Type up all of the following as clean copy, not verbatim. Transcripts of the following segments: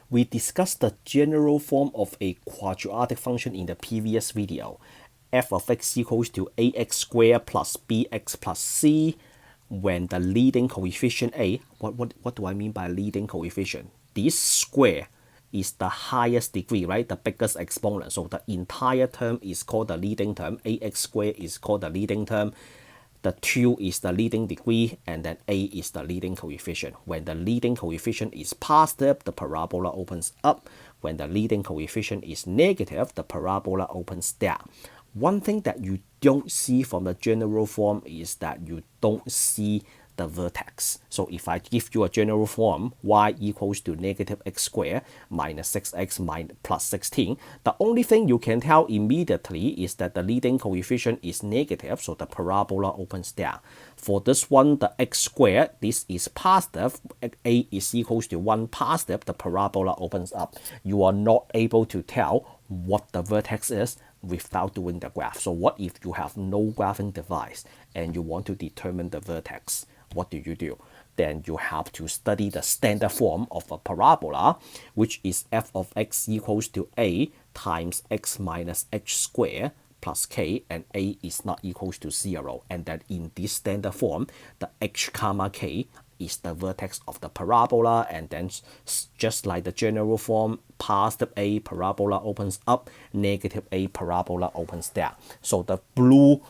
We discussed the general form of a quadratic function in the previous video. F of x equals to ax squared plus bx plus c when the leading coefficient a, what do I mean by leading coefficient? This square is the highest degree, right? The biggest exponent. So the entire term is called the leading term. Ax squared is called the leading term. The 2 is the leading degree, and then a is the leading coefficient. When the leading coefficient is positive, the parabola opens up. When the leading coefficient is negative, the parabola opens down. One thing that you don't see from the general form is that you don't see the vertex. So if I give you a general form, y equals to negative x squared minus 6x plus 16, the only thing you can tell immediately is that the leading coefficient is negative, so the parabola opens down. For this one, the x squared, this is positive, a is equals to 1 positive, the parabola opens up. You are not able to tell what the vertex is without doing the graph. So what if you have no graphing device and you want to determine the vertex? What do? Then you have to study the standard form of a parabola, which is f of x equals to a times x minus h squared plus k, and a is not equals to 0. And then in this standard form, the h comma k is the vertex of the parabola, and then just like the general form, positive a parabola opens up, negative a parabola opens down. So the blue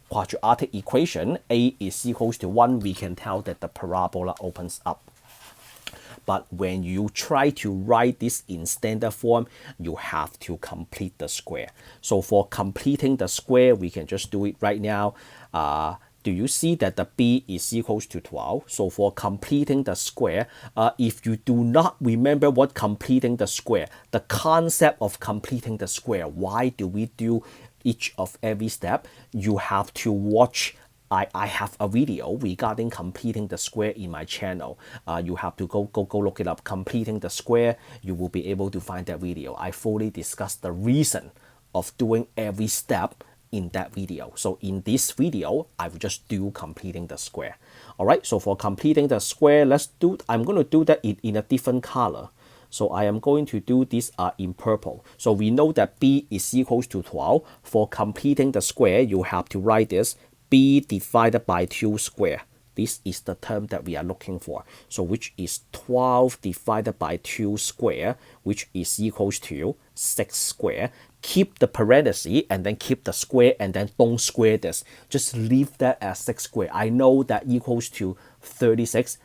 quadratic equation, a is equals to 1, we can tell that the parabola opens up. But when you try to write this in standard form, you have to complete the square. So for completing the square, we can just do it right now. Do you see that the b is equals to 12? So for completing the square, if you do not remember what completing the square, the concept of completing the square, why do we do each of every step? You have to watch. I have a video regarding completing the square in my channel. You have to go look it up. Completing the square, you will be able to find that video. I fully discuss the reason of doing every step in that video. So in this video, I will just do completing the square. All right, so for completing the square, I'm going to do that in a different color. So I am going to do this in purple. So we know that b is equals to 12. For completing the square, you have to write this b divided by 2 square. This is the term that we are looking for. So which is 12 divided by 2 square, which is equals to 6 square. Keep the parenthesis and then keep the square and then don't square this. Just leave that as 6 square. I know that equals to 36.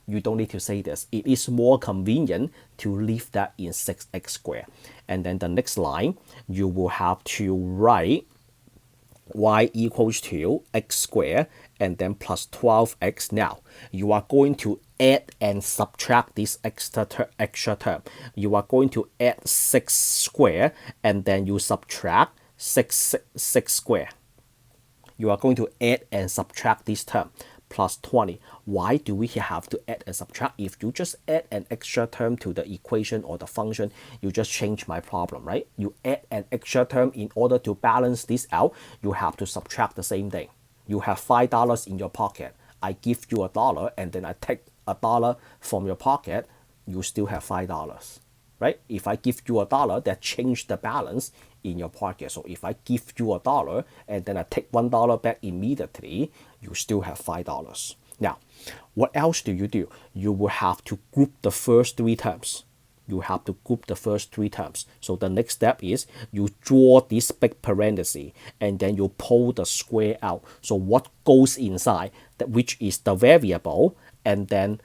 You don't need to say this. It is more convenient to leave that in 6x squared. And then the next line, you will have to write y equals to x squared and then plus 12x. Now, you are going to add and subtract this extra term. You are going to add 6 squared and then you subtract 6 squared. You are going to add and subtract this term. Plus 20. Why do we have to add and subtract? If you just add an extra term to the equation or the function, you just change my problem, right? You add an extra term in order to balance this out, you have to subtract the same thing. You have $5 in your pocket. I give you $1 and then I take $1 from your pocket, you still have $5. Right? If I give you $1, that change the balance in your pocket. So if I give you $1 and then I take $1 back immediately, you still have $5. Now, what else do? You will have to group the first 3 terms. You have to group the first 3 terms. So the next step is you draw this big parenthesis and then you pull the square out. So what goes inside, which is the variable, and then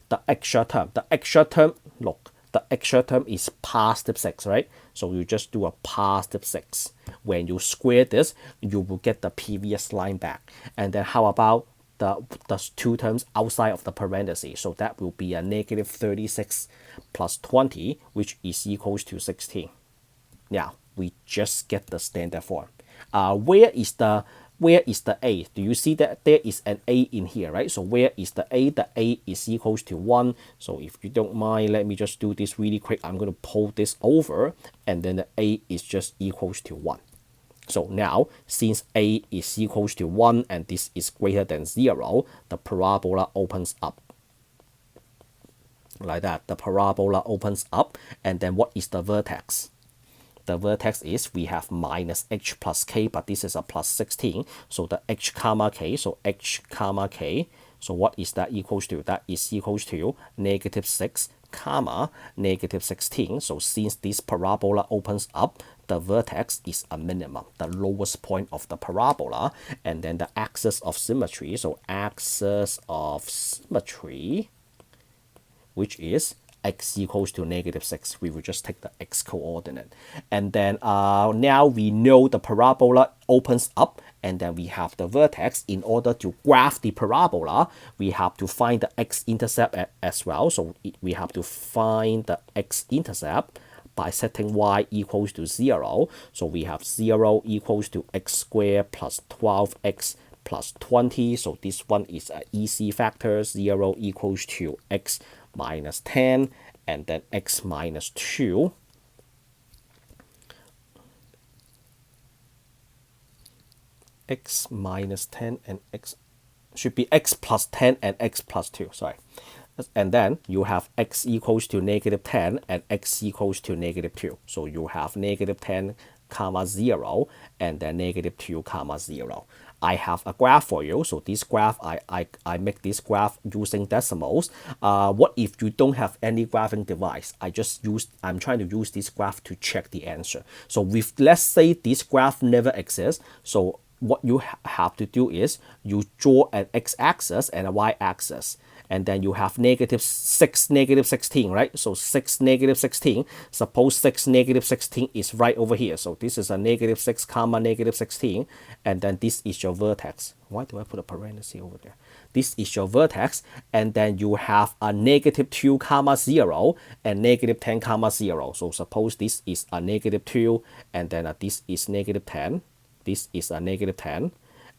the extra term. The extra term, look, the extra term is positive 6, right? So you just do a positive 6. When you square this, you will get the previous line back. And then how about the 2 terms outside of the parentheses? So that will be a negative 36 plus 20, which is equals to 16. Now, we just get the standard form. Where is the a? Do you see that there is an a in here, right? So where is the a? The a is equals to 1. So if you don't mind, let me just do this really quick. I'm going to pull this over, and then the a is just equals to 1. So now, since a is equals to 1 and this is greater than 0, the parabola opens up. like that. The parabola opens up, and then what is the vertex? The vertex is we have minus h plus k, but this is a plus 16. So the h comma k, so h comma k. So what is that equals to? That is equals to negative 6 comma negative 16. So since this parabola opens up, the vertex is a minimum, the lowest point of the parabola, and then the axis of symmetry. So axis of symmetry, which is x equals to negative 6. We will just take the x coordinate. And then now we know the parabola opens up, and then we have the vertex. In order to graph the parabola, we have to find the x-intercept as well. So we have to find the x-intercept by setting y equals to 0. So we have 0 equals to x squared plus 12x plus 20. So this one is an easy factor. 0 equals to x minus 10, and then x minus 2. X minus 10 and x should be x plus 10 and x plus 2, sorry. And then you have x equals to negative 10 and x equals to negative 2. So you have negative 10 comma 0 and then negative 2 comma 0. I have a graph for you. So this graph, I make this graph using decimals. What if you don't have any graphing device? I'm trying to use this graph to check the answer. So with, let's say this graph never exists. So what you have to do is you draw an x-axis and a y-axis, and then you have negative 6, negative 16, right? So 6, negative 16. Suppose 6, negative 16 is right over here. So this is a negative 6 comma negative 16, and then this is your vertex. Why do I put a parenthesis over there? This is your vertex, and then you have a negative 2 comma 0 and negative 10 comma 0. So suppose this is a negative 2, and then this is negative 10. This is a negative 10,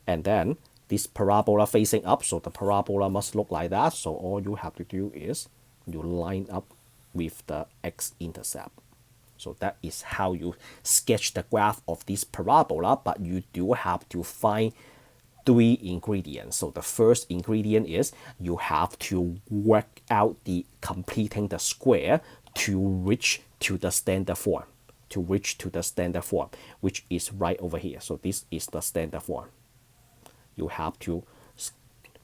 and then this parabola facing up, so the parabola must look like that. So all you have to do is you line up with the x-intercept. So that is how you sketch the graph of this parabola, but you do have to find 3 ingredients. So the first ingredient is you have to work out the completing the square to reach to the standard form. Which is right over here. So this is the standard form. You have to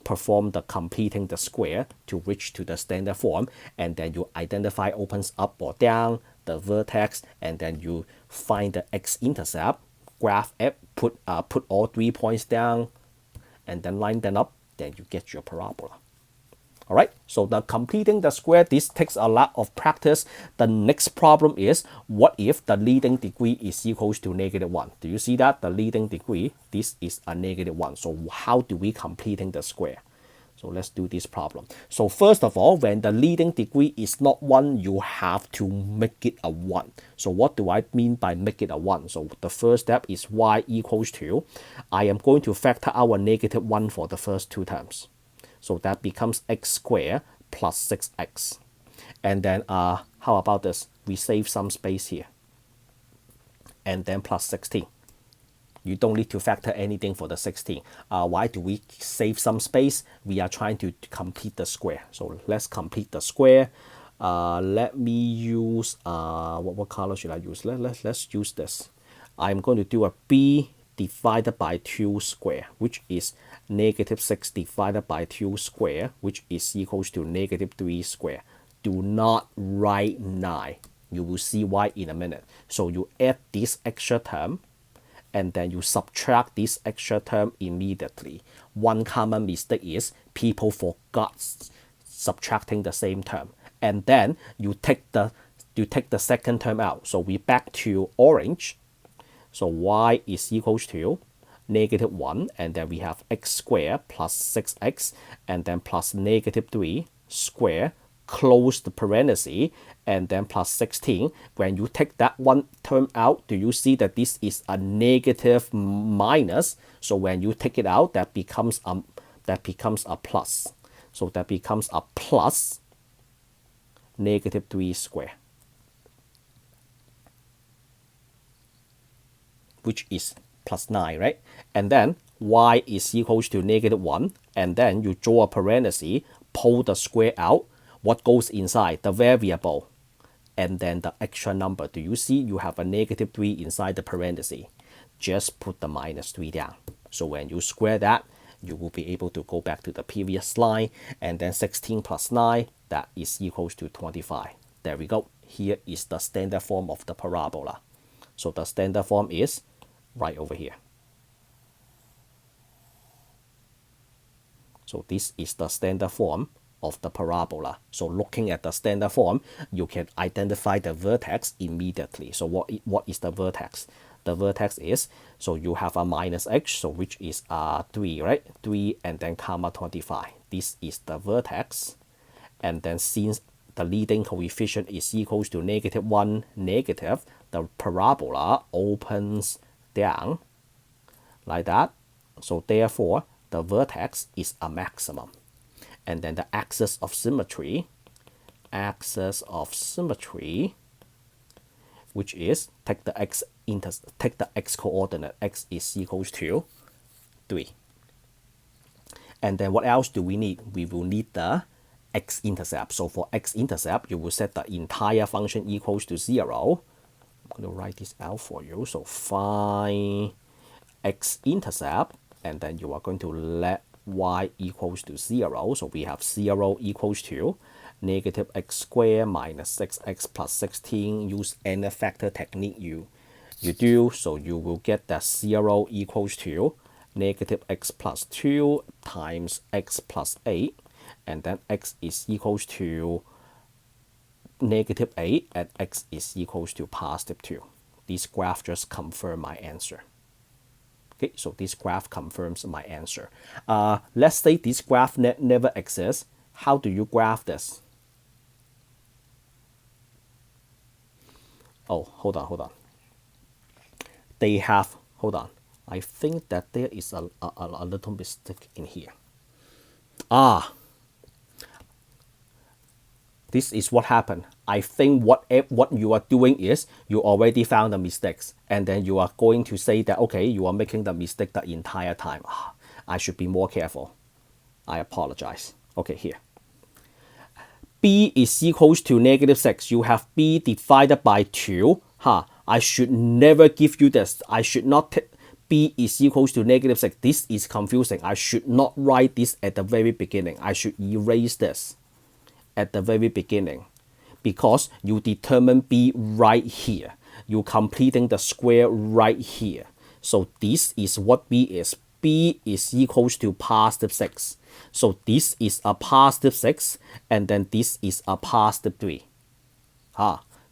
perform the completing the square to reach to the standard form, and then you identify opens up or down, the vertex, and then you find the x-intercept, graph it, put all 3 points down, and then line them up, then you get your parabola. All right, so the completing the square, this takes a lot of practice. The next problem is, what if the leading degree is equals to negative 1? Do you see that? The leading degree, this is a negative 1. So how do we completing the square? So let's do this problem. So first of all, when the leading degree is not 1, you have to make it a 1. So what do I mean by make it a 1? So the first step is y equals to, I am going to factor out a negative 1 for the first 2 terms. So that becomes x squared plus 6x. And then how about this? We save some space here. And then plus 16. You don't need to factor anything for the 16. Why do we save some space? We are trying to complete the square. So let's complete the square. Let me use, what color should I use? Let's use this. I'm going to do a b divided by 2 square, which is negative 6 divided by 2 square, which is equals to negative 3 square. Do not write 9. You will see why in a minute. So you add this extra term, and then you subtract this extra term immediately. One common mistake is people forgot subtracting the same term, and then you take the second term out. So we back to orange. So y is equals to negative 1, and then we have x squared plus 6x, and then plus negative 3 square, close the parenthesis, and then plus 16. When you take that one term out, do you see that this is a negative minus? So when you take it out, that becomes a plus. So that becomes a plus negative 3 square, which is plus 9, right? And then y is equals to negative 1, and then you draw a parenthesis, pull the square out. What goes inside? The variable and then the extra number. Do you see you have a negative 3 inside the parenthesis? Just put the minus 3 down. So when you square that, you will be able to go back to the previous line, and then 16 plus 9, that is equals to 25. There we go. Here is the standard form of the parabola. So the standard form is right over here. So this is the standard form of the parabola. So looking at the standard form, you can identify the vertex immediately. So what is the vertex? The vertex is, so you have a minus h, so which is 3, right? 3 and then comma 25. This is the vertex. And then since the leading coefficient is equals to -1, negative, the parabola opens down like that. So therefore, the vertex is a maximum. And then the axis of symmetry, which is take the x coordinate, x is equals to 3. And then what else do we need? We will need the x-intercept. So for x-intercept, you will set the entire function equals to 0. I'm going to write this out for you. So find x-intercept, and then you are going to let y equals to 0. So we have 0 equals to negative x squared minus 6x plus 16. Use any factor technique you do. So you will get that 0 equals to negative x plus 2 times x plus 8. And then x is equals to negative 8 and x is equals to positive 2. This graph just confirms my answer. Okay, so this graph confirms my answer. Let's say this graph never exists. How do you graph this? Oh, hold on. They have, hold on. I think that there is a little mistake in here. This is what happened. I think what you are doing is you already found the mistakes, and then you are going to say that, okay, you are making the mistake the entire time. I should be more careful. I apologize. Okay, here. B is equals to -6. You have B divided by 2. I should never give you this. I should not B is equals to -6. This is confusing. I should not write this at the very beginning. I should erase this at the very beginning, because you determine B right here. You completing the square right here. So this is what B is. B is equals to +6. So this is a +6, and then this is a +3.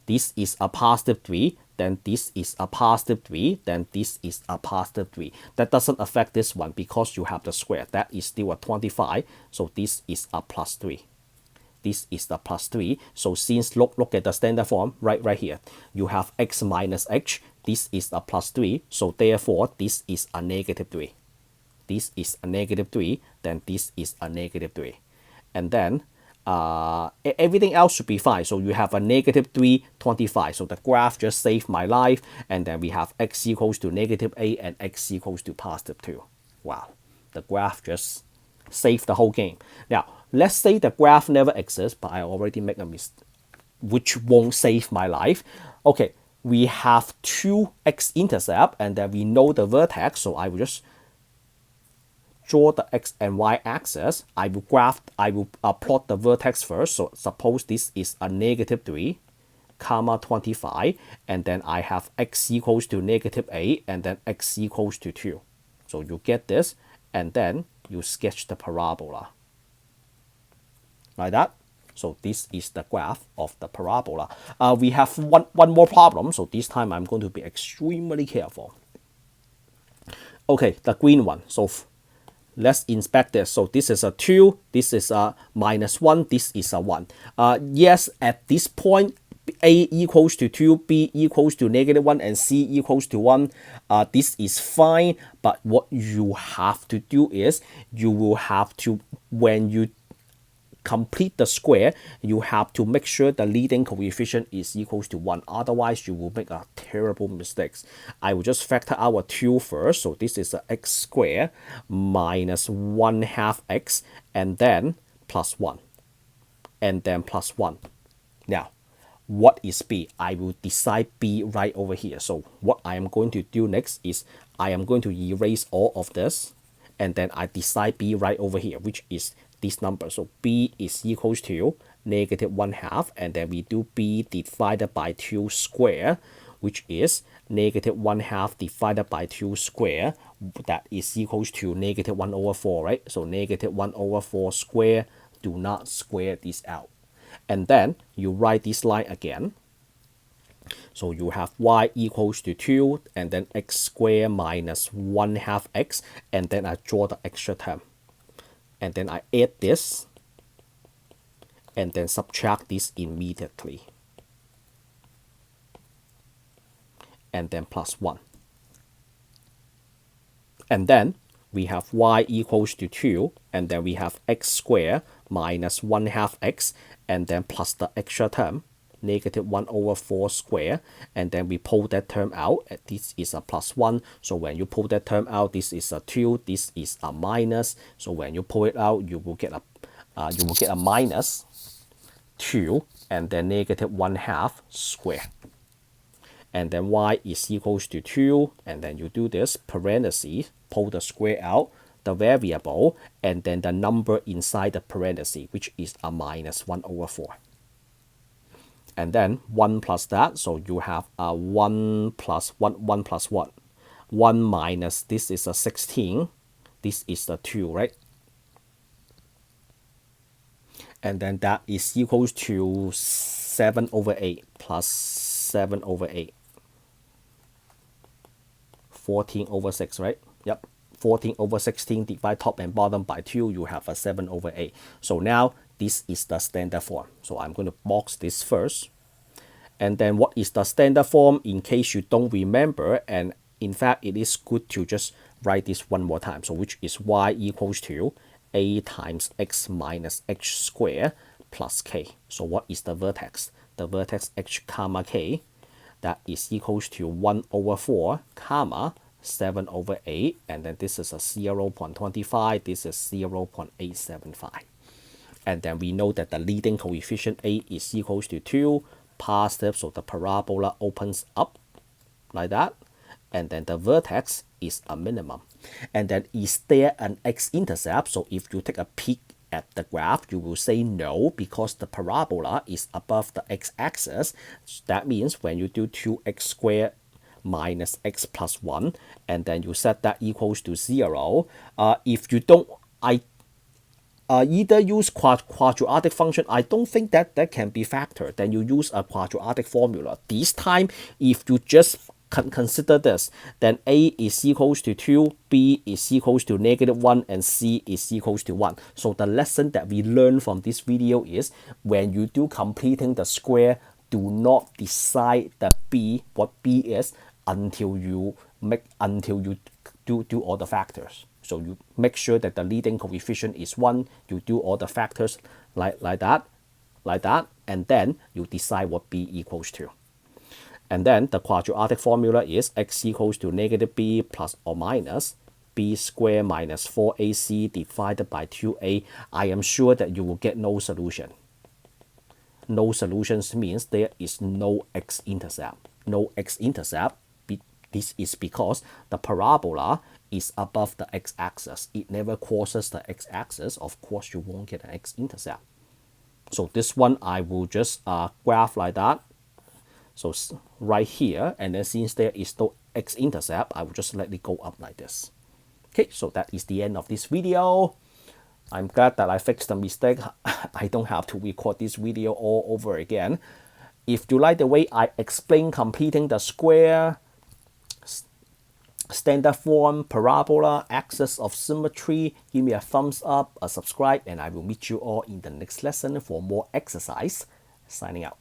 This is a +3, then this is a +3, then this is a +3. That doesn't affect this one because you have the square. That is still a 25. So this is a +3. This is the +3. So since look at the standard form right here, you have x minus h. This is a +3. So therefore, this is a -3. This is a -3. Then this is a -3. And then everything else should be fine. So you have a -3, 25. So the graph just saved my life. And then we have x equals to -8 and x equals to +2. Wow, the graph just saved the whole game. Now, let's say the graph never exists, but I already make a mistake, which won't save my life. Okay, we have 2 x-intercept, and then we know the vertex. So I will just draw the x and y axis. I will plot the vertex first. So suppose this is a -3, 25, and then I have x equals to -8, and then x equals to 2. So you get this, and then you sketch the parabola like that. So this is the graph of the parabola. We have one more problem. So this time I'm going to be extremely careful. Okay, the green one. So let's inspect this. So this is a 2, this is a -1, this is a 1. Yes, at this point, A equals to 2, B equals to -1, and C equals to 1. This is fine, but what you have to do is you will have to, when you complete the square, you have to make sure the leading coefficient is equals to 1. Otherwise, you will make a terrible mistakes. I will just factor out a 2 first. So this is a x squared minus 1/2 x, and then plus 1. and then plus 1. Now, what is b? I will decide b right over here. So what I am going to do next is I am going to erase all of this, and then I decide b right over here, which is this number. So b is equals to negative 1/2, and then we do b divided by 2 square, which is negative 1/2 divided by 2 square. That is equals to negative 1/4, right? So negative 1/4 square. Do not square this out. And then you write this line again. So you have y equals to 2, and then x squared minus 1/2 x, and then I draw the extra term. And then I add this, and then subtract this immediately. And then plus 1. And then we have y equals to 2, and then we have x squared minus 1/2 x, and then plus the extra term, negative 1/4 square, and then we pull that term out. This is a plus 1. So when you pull that term out, this is a 2, this is a minus. So when you pull it out, you will get a minus 2, and then negative 1/2 square. And then y is equals to 2, and then you do this, parentheses, pull the square out, the variable, and then the number inside the parentheses, which is a minus 1/4. And then 1 plus that, so you have a 1 plus 1, 1 plus 1. 1 minus, this is a 16, this is the 2, right? And then that is equals to 7/8 plus 7/8. 14/6, right? Yep. 14/16 divide top and bottom by 2, you have a 7/8. So now this is the standard form. So I'm going to box this first. And then what is the standard form in case you don't remember? And in fact, it is good to just write this one more time. So which is y equals to a times x minus h squared plus k. So what is the vertex? The vertex h comma k. That is equals to 1/4 comma 7/8, and then this is a 0.25, this is 0.875. And then we know that the leading coefficient a is equals to 2, positive, so the parabola opens up like that, and then the vertex is a minimum. And then is there an x-intercept? So if you take a peek at the graph, you will say no, because the parabola is above the x-axis. That means when you do 2x squared minus x plus 1, and then you set that equals to 0. If you don't, either use quadratic function. I don't think that can be factored. Then you use a quadratic formula. This time, if you just consider this, then a is equals to 2, b is equals to -1, and c is equals to 1. So the lesson that we learn from this video is when you do completing the square, do not decide the b, what b is, until you do all the factors. So you make sure that the leading coefficient is 1, you do all the factors like that, and then you decide what b equals to. And then the quadratic formula is x equals to -b plus or minus b squared minus 4ac divided by 2a. I am sure that you will get no solution. No solutions means there is no x-intercept. No x-intercept. This is because the parabola is above the x-axis. It never crosses the x-axis. Of course, you won't get an x-intercept. So this one, I will just graph like that. So right here, and then since there is no x-intercept, I will just let it go up like this. Okay, so that is the end of this video. I'm glad that I fixed the mistake. I don't have to record this video all over again. If you like the way I explain completing the square, standard form, parabola, axis of symmetry, give me a thumbs up, a subscribe, and I will meet you all in the next lesson for more exercise. Signing out.